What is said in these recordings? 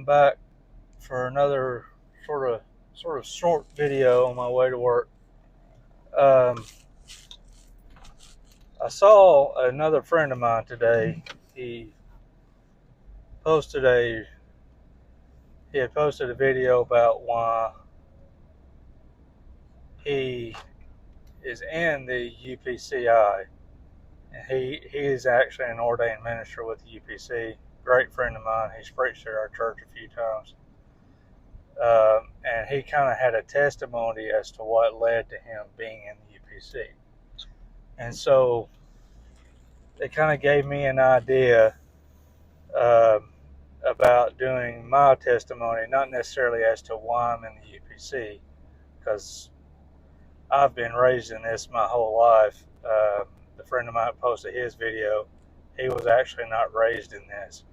I'm back for another sort of short video on my way to work. Um, I saw another friend of mine today. He posted a he had posted a video about why he is in the UPCI, and he is actually an ordained minister with the UPC. Great friend of mine. He's preached at our church a few times. And he kind of had a testimony as to what led to him being in the UPC. And so it kind of gave me an idea about doing my testimony, not necessarily as to why I'm in the UPC, because I've been raised in this my whole life. The friend of mine posted his video. He was actually not raised in this.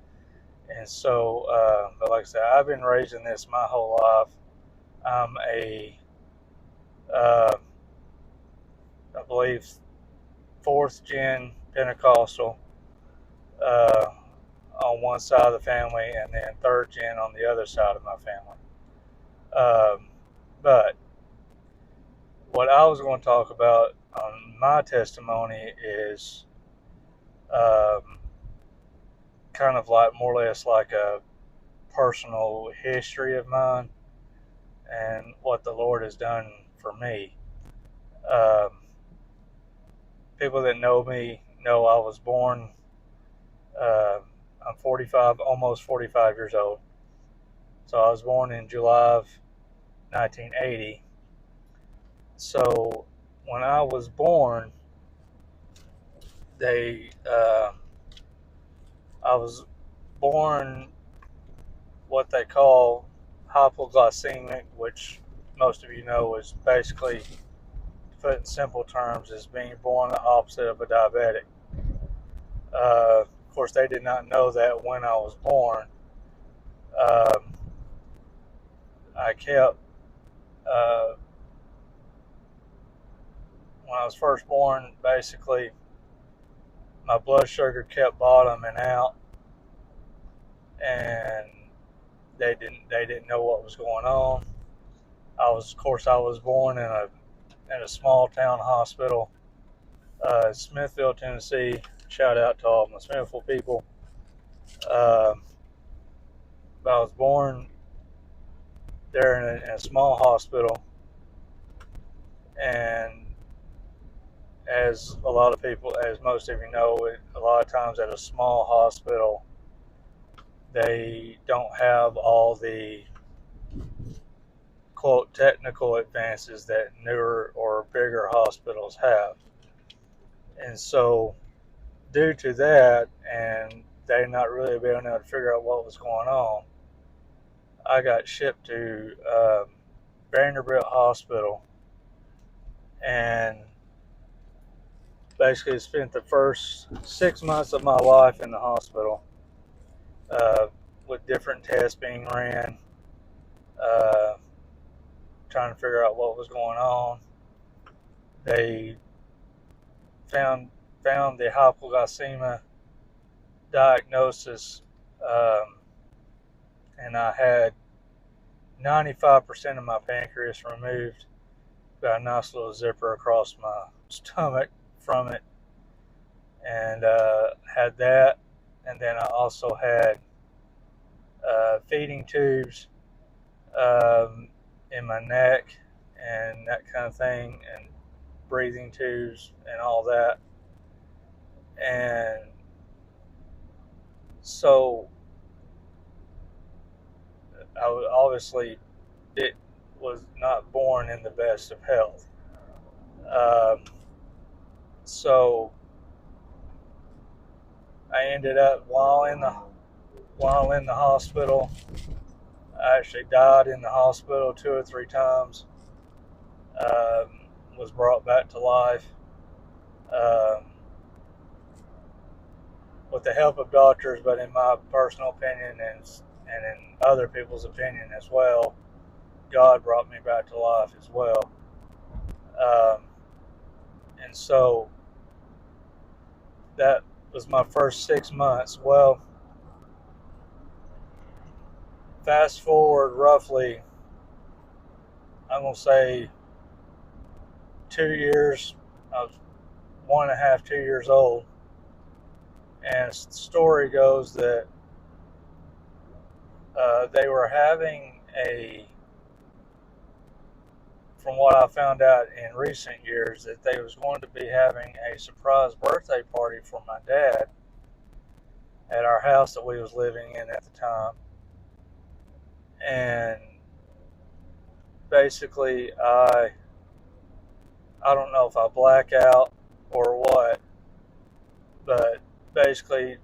And so, but like I said, I've been raised in this my whole life. I'm I believe, fourth gen Pentecostal on one side of the family, and then third gen on the other side of my family. But what I was going to talk about on my testimony is kind of like more or less like a personal history of mine and what the Lord has done for me. People that know me know I was born. I'm 45, almost 45 years old. So I was born in July of 1980. So when I was born, I was born what they call hypoglycemic, which most of you know is basically, to put in simple terms, is being born the opposite of a diabetic. Of course, they did not know that when I was born. I kept, when I was first born, basically, my blood sugar kept bottoming out, and they didn't know what was going on. I was born in a small town hospital, Smithville, Tennessee. Shout out to all my Smithville people. I was born there in a small hospital, and as most of you know, a lot of times at a small hospital, they don't have all the quote technical advances that newer or bigger hospitals have. And so due to that, and they not really being able to figure out what was going on, I got shipped to Vanderbilt Hospital, and basically spent the first 6 months of my life in the hospital, with different tests being ran, trying to figure out what was going on. They found the hypoglycemia diagnosis, and I had 95% of my pancreas removed. Got a nice little zipper across my stomach from it, and had that. And then I also had feeding tubes in my neck and that kind of thing, and breathing tubes and all that. And so I obviously was not born in the best of health. So I ended up while in the hospital. I actually died in the hospital 2 or 3 times. Was brought back to life with the help of doctors, but in my personal opinion and in other people's opinion as well, God brought me back to life as well. And so that was my first 6 months. Well, Fast forward roughly, I'm gonna say 2 years. I was 1.5, 2 years old, and the story goes that they were having from what I found out in recent years, that they was going to be having a surprise birthday party for my dad at our house that we was living in at the time. And basically, I don't know if I black out or what, but basically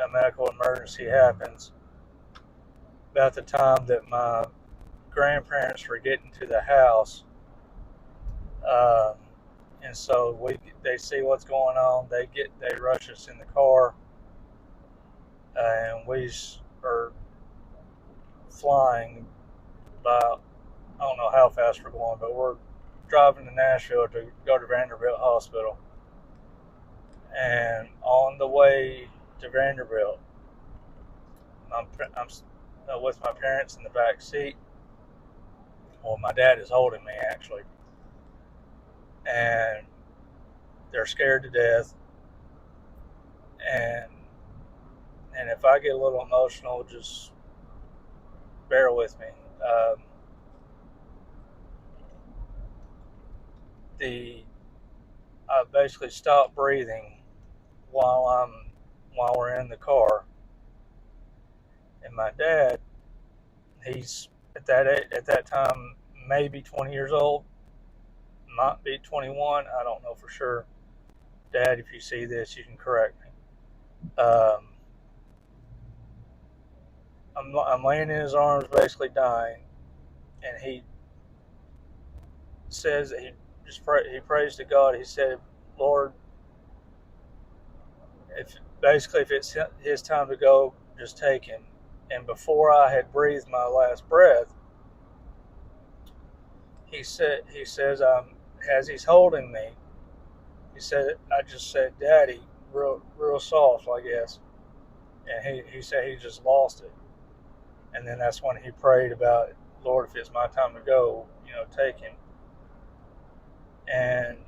a medical emergency happens about the time that my grandparents were getting to the house. Um, and so they see what's going on. They rush us in the car, and we are flying about, I don't know how fast we're going, but we're driving to Nashville to go to Vanderbilt Hospital. And on the way to Vanderbilt, I'm with my parents in the back seat. Well, my dad is holding me actually, and they're scared to death. And if I get a little emotional, just bear with me. The I basically stopped breathing while we're in the car, and my dad, he's at that time maybe 20 years old, might be 21. I don't know for sure. Dad, if you see this, you can correct me. I'm laying in his arms, basically dying, and he says that he prays to God. He said, "Lord, if it's his time to go, just take him." And before I had breathed my last breath, he says, as he's holding me, he said, I just said, "Daddy," real soft, I guess. And he said he just lost it. And then that's when he prayed about, "Lord, if it's my time to go, take him." And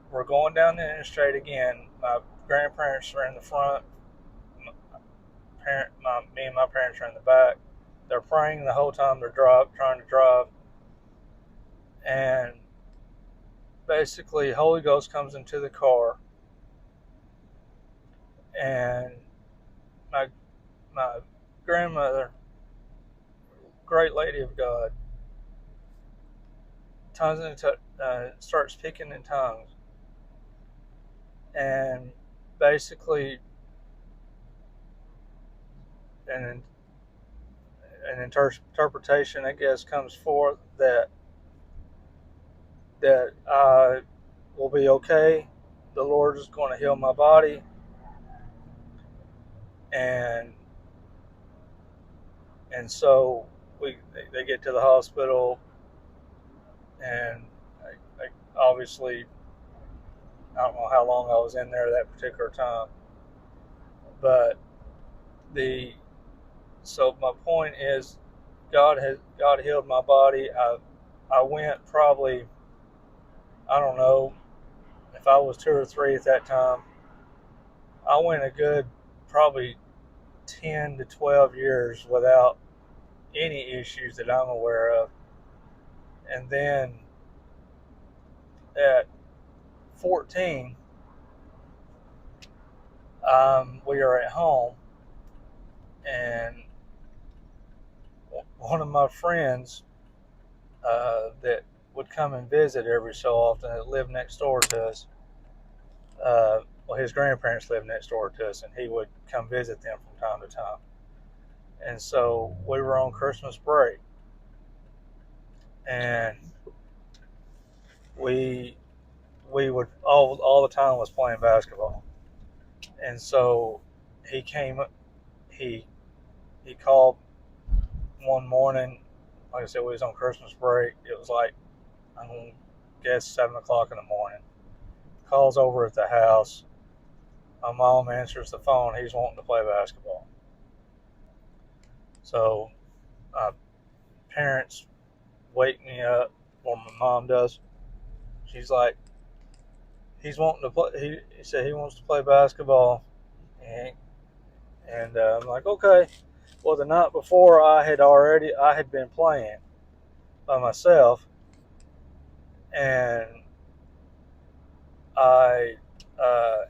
we're going down the interstate again. My grandparents are in the front. Me and my parents are in the back. They're praying the whole time they're trying to drive. And basically, Holy Ghost comes into the car, and my my grandmother, great lady of God, starts speaking in tongues, and basically an interpretation, I guess, comes forth that I will be okay. The Lord is going to heal my body, and so they get to the hospital, and obviously I don't know how long I was in there that particular time, but so my point is, God healed my body. I went probably, I don't know if I was 2 or 3 at that time. I went a good probably 10 to 12 years without any issues that I'm aware of. And then at 14, we are at home, and one of my friends that would come and visit every so often, that lived next door to us, well, his grandparents lived next door to us, and he would come visit them from time to time. And so we were on Christmas break, and we would all the time was playing basketball. And so he came, he called one morning. Like I said, we was on Christmas break. It was like, I'm gonna guess 7 o'clock in the morning. Calls over at the house. My mom answers the phone. He's wanting to play basketball. So my parents wake me up, or my mom does. She's like, he's wanting to play. He said he wants to play basketball, and I'm like, okay. Well, the night before, I had been playing by myself, and I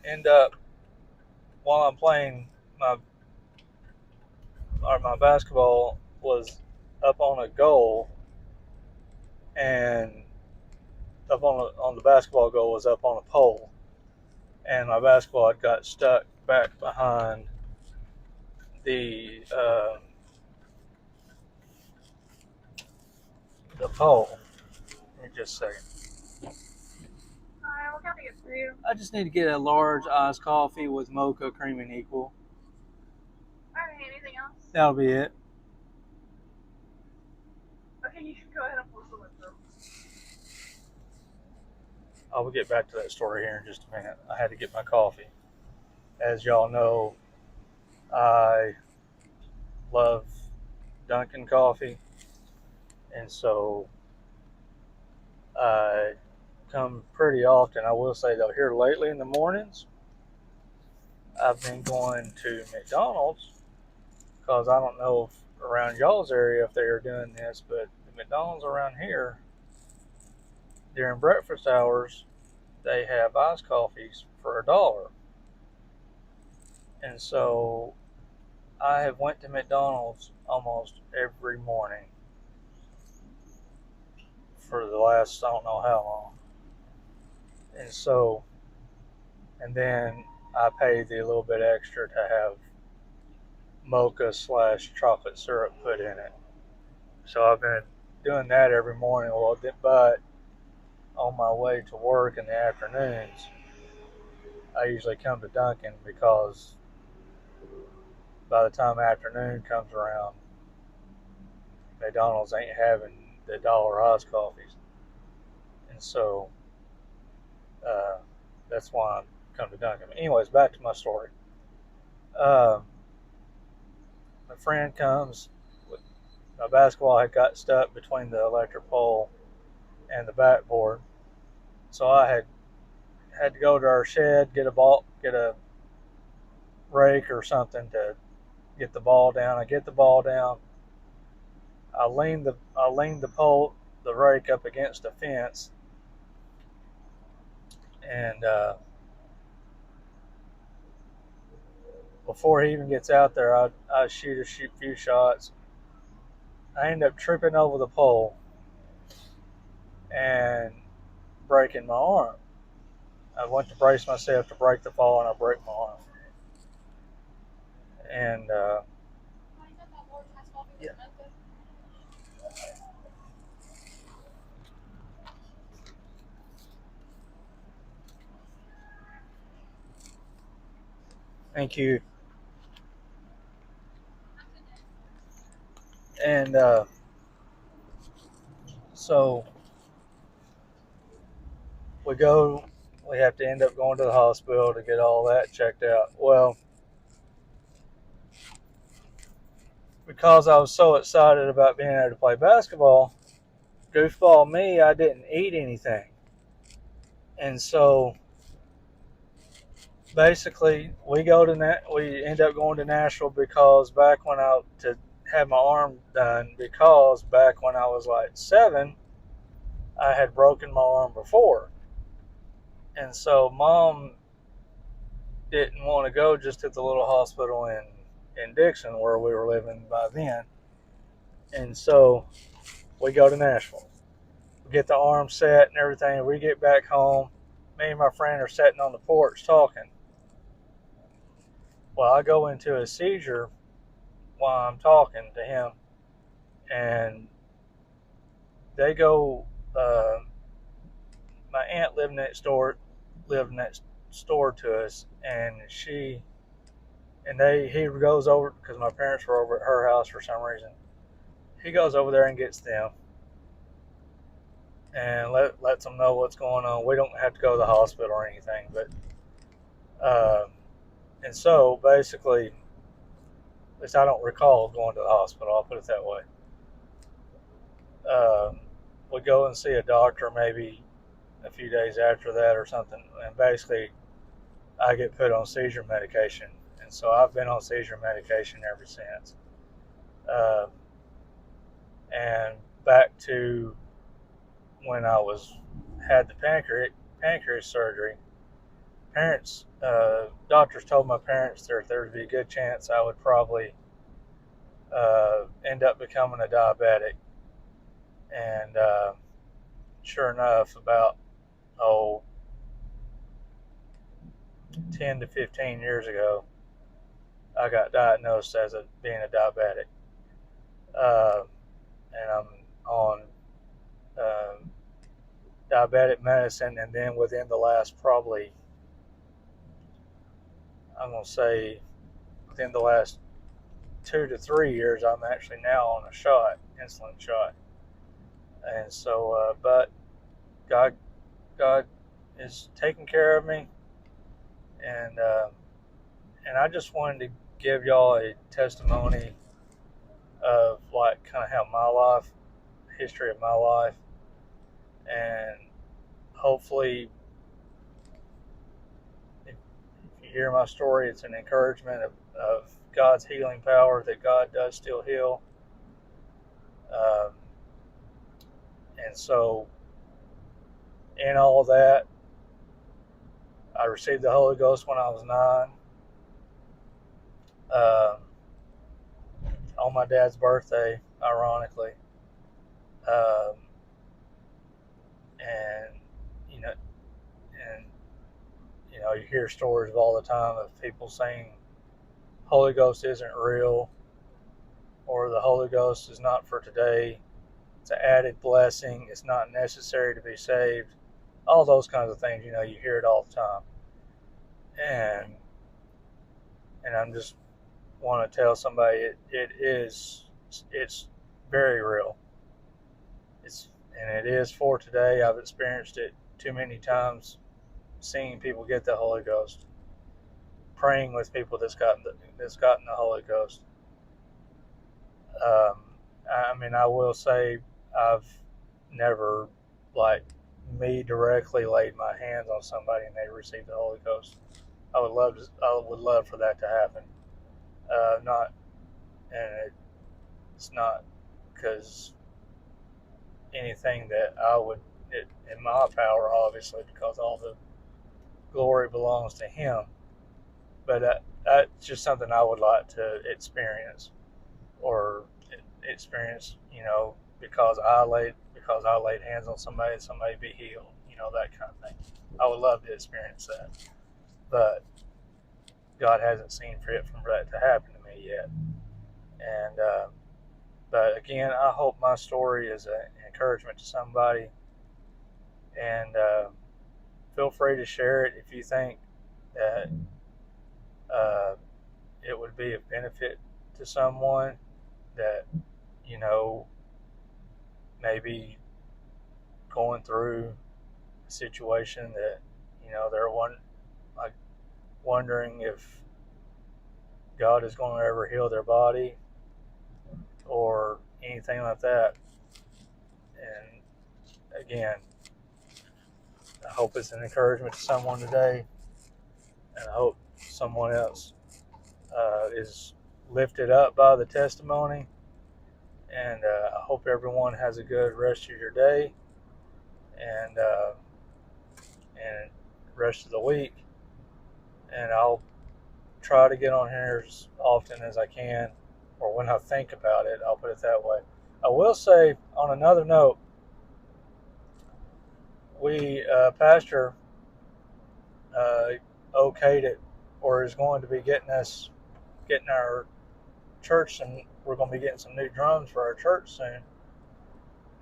end up while I'm playing my my basketball was up on a goal, and on the basketball goal was up on a pole, and my basketball had got stuck back behind the pole. Give me just a second. What can I get for you? I just need to get a large iced coffee with mocha cream and equal. Alright, anything else? That'll be it. Okay, you should go ahead and post the window. I will get back to that story here in just a minute. I had to get my coffee. As y'all know, I love Dunkin' coffee, and so I come pretty often. I will say though, here lately in the mornings, I've been going to McDonald's because I don't know if around y'all's area if they are doing this, but the McDonald's around here during breakfast hours they have iced coffees for $1, and so I have went to McDonald's almost every morning for the last I don't know how long, and so and then I pay the little bit extra to have mocha slash chocolate syrup put in it. So I've been doing that every morning. Well, but on my way to work in the afternoons, I usually come to Dunkin' because by the time afternoon comes around, McDonald's ain't having the dollar iced coffees, and so uh, that's why I come to Dunkin'. Anyways, back to my story. Um, my friend comes. My basketball had got stuck between the electric pole and the backboard, so I had to go to our shed, get a rake or something to get the ball down. I get the ball down. I lean the rake up against a fence, and before he even gets out there, I shoot a few shots. I end up tripping over the pole and breaking my arm. I went to brace myself to break the fall, and I break my arm. And yeah. Thank you. And so we go. We have to end up going to the hospital to get all that checked out. Well, because I was so excited about being able to play basketball, goofball me, I didn't eat anything. And so basically, we end up going to Nashville because back when I to have my arm done, because back when I was like 7, I had broken my arm before, and so mom didn't want to go just to the little hospital in Dixon where we were living by then, and so we go to Nashville. We get the arm set and everything. We get back home. Me and my friend are sitting on the porch talking. Well, I go into a seizure while I'm talking to him, and they go. My aunt lived next door to us, and he goes over because my parents were over at her house for some reason. He goes over there and gets them, and lets them know what's going on. We don't have to go to the hospital or anything, but and so basically, at least I don't recall going to the hospital. I'll put it that way. would go and see a doctor maybe a few days after that or something, and basically I get put on seizure medication, and so I've been on seizure medication ever since. Uh, and back to when I had the pancreas surgery, doctors told my parents there would be a good chance I would probably end up becoming a diabetic. And sure enough, about 10 to 15 years ago, I got diagnosed as being a diabetic. And I'm on uh, diabetic medicine, and then within the last probably, I'm going to say, within the last 2 to 3 years, I'm actually now on a insulin shot. And so, but God is taking care of me, and I just wanted to give y'all a testimony of like kind of how history of my life, and hopefully, if you hear my story, it's an encouragement of God's healing power, that God does still heal. Um, and so, in all of that, I received the Holy Ghost when I was 9. On my dad's birthday, ironically. Um, and you know, and you hear stories all the time of people saying Holy Ghost isn't real, or the Holy Ghost is not for today. It's an added blessing. It's not necessary to be saved. All those kinds of things. You hear it all the time. And I'm just want to tell somebody it's very real. And it is for today. I've experienced it too many times, seeing people get the Holy Ghost, praying with people that's gotten the Holy Ghost. I will say I've never, like, me directly laid my hands on somebody and they received the Holy Ghost. I would love for that to happen. It's not because anything that in my power, obviously, because all the glory belongs to Him. But that's just something I would like to experience, because I laid hands on somebody and somebody be healed, that kind of thing. I would love to experience that, but God hasn't seen fit for that to happen to me yet. And but again, I hope my story is an encouragement to somebody, and feel free to share it if you think that it would be of benefit to someone that maybe going through a situation that they're wondering if God is going to ever heal their body or anything like that. And again, I hope it's an encouragement to someone today, and I hope someone else is lifted up by the testimony. And I hope everyone has a good rest of your day and rest of the week. And I'll try to get on here as often as I can, or when I think about it, I'll put it that way. I will say, on another note, we pastor okayed it, or is going to be getting our church, and we're going to be getting some new drums for our church soon.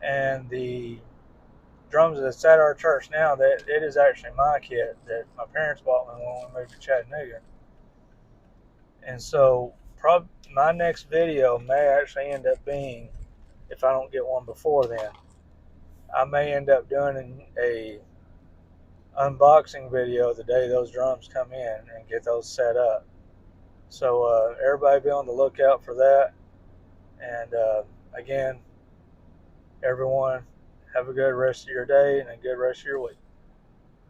And the drums that's at our church now, that it is actually my kit that my parents bought me when we moved to Chattanooga. And so my next video may actually end up being, if I don't get one before then, I may end up doing a unboxing video the day those drums come in and get those set up. So everybody be on the lookout for that. And again, Everyone, have a good rest of your day and a good rest of your week.